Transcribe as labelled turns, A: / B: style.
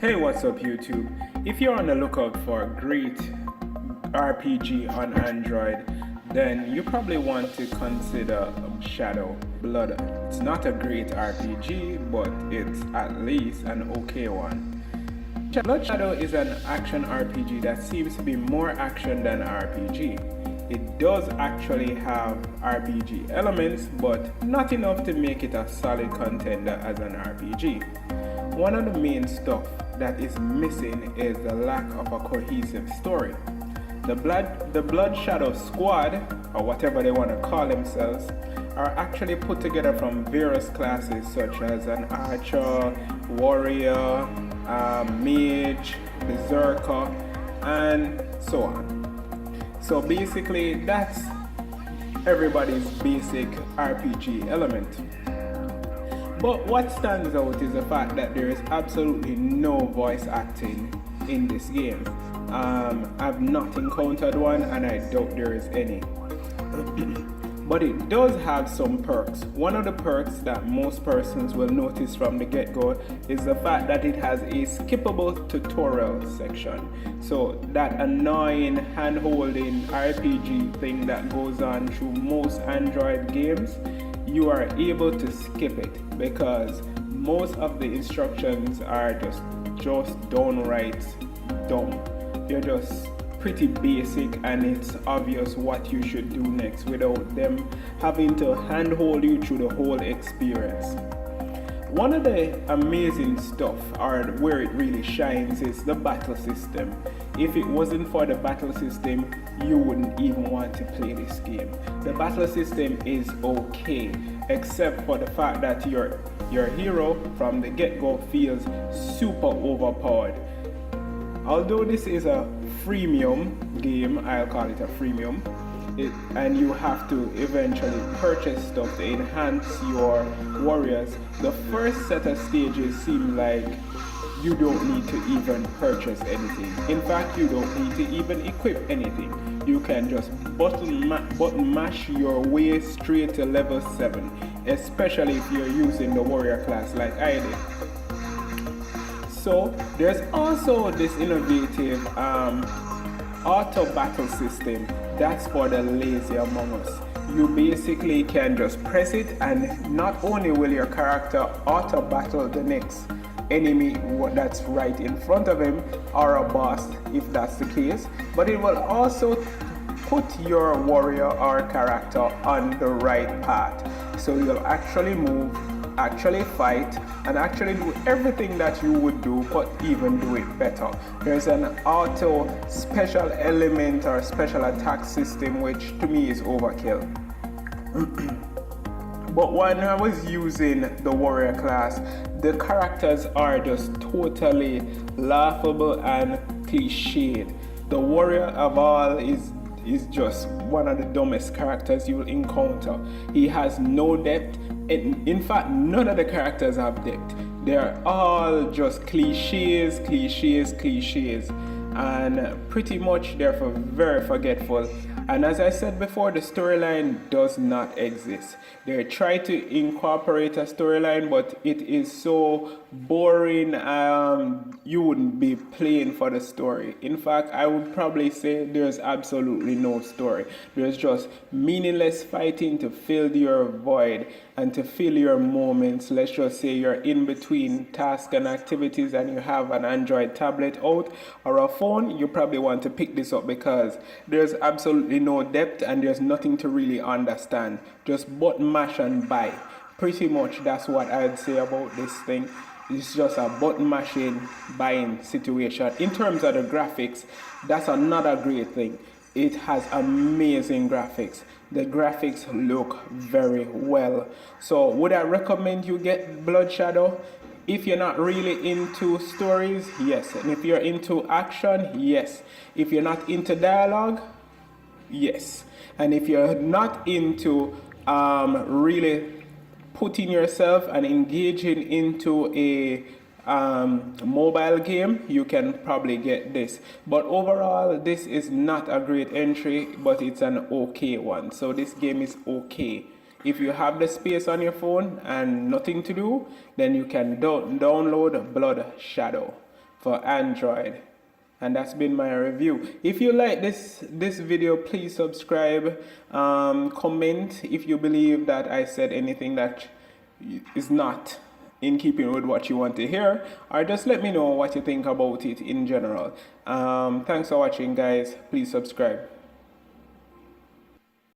A: Hey, what's up YouTube? If you're on the lookout for a great RPG on Android, then you probably want to consider Shadowblood. It's not a great RPG, but it's at least an okay one. Blood Shadow is an action RPG that seems to be more action than RPG. It does actually have RPG elements, but not enough to make it a solid contender as an RPG. One of the main stuff that is missing is the lack of a cohesive story. The Blood Shadow Squad, or whatever they want to call themselves, are actually put together from various classes such as an archer, warrior, mage, berserker, and so on. So basically that's everybody's basic RPG element. But what stands out is the fact that there is absolutely no voice acting in this game. I've not encountered one and I doubt there is any. But it does have some perks. One of the perks that most persons will notice from the get-go is the fact that it has a skippable tutorial section. So that annoying hand-holding RPG thing that goes on through most Android games, you are able to skip it because most of the instructions are just downright dumb. They're just pretty basic and it's obvious what you should do next without them having to handhold you through the whole experience. One of the amazing stuff, or where it really shines, is the battle system. If it wasn't for the battle system, you wouldn't even want to play this game. The battle system is okay, except for the fact that your hero from the get-go feels super overpowered. Although this is a freemium game, I'll call it a freemium, and you have to eventually purchase stuff to enhance your warriors, the first set of stages seem like you don't need to even purchase anything. In fact, you don't need to even equip anything. You can just button mash your way straight to level 7, especially if you're using the warrior class like I did. So there's also this innovative auto battle system that's for the lazy among us. You basically can just press it and not only will your character auto battle the next enemy that's right in front of him or a boss if that's the case, but it will also put your warrior or character on the right path. So you'll actually move, actually fight, and actually do everything that you would do, but even do it better. There's an auto special element or special attack system which to me is overkill. But when I was using the warrior class, the characters are just totally laughable and cliched. The warrior of all is just one of the dumbest characters you'll encounter. He has no depth. In fact, none of the characters have depth. They're all just cliches, and pretty much they're very forgetful. And as I said before, the storyline does not exist. They try to incorporate a storyline, but it is so boring, you wouldn't be playing for the story. In fact, I would probably say there's absolutely no story. There's just meaningless fighting to fill your void and to fill your moments. Let's just say you're in between tasks and activities and you have an Android tablet out or a phone, you probably want to pick this up because there's absolutely no depth and there's nothing to really understand. Just button mash and buy. Pretty much that's what I'd say about this thing. It's just a button mashing buying situation. In terms of the graphics, that's another great thing. It has amazing graphics. The graphics look very well. So would I recommend you get Blood Shadow? If you're not really into stories, yes. And if you're into action, yes. If you're not into dialogue, yes. And if you're not into really putting yourself and engaging into a mobile game, you can probably get this. But overall, this is not a great entry, but it's an okay one. So this game is okay. If you have the space on your phone and nothing to do, then you can download Blood Shadow. for Android. And that's been my review. If you like this video, please subscribe, comment if you believe that I said anything that is not in keeping with what you want to hear, or just let me know what you think about it in general. Thanks for watching, guys. Please subscribe.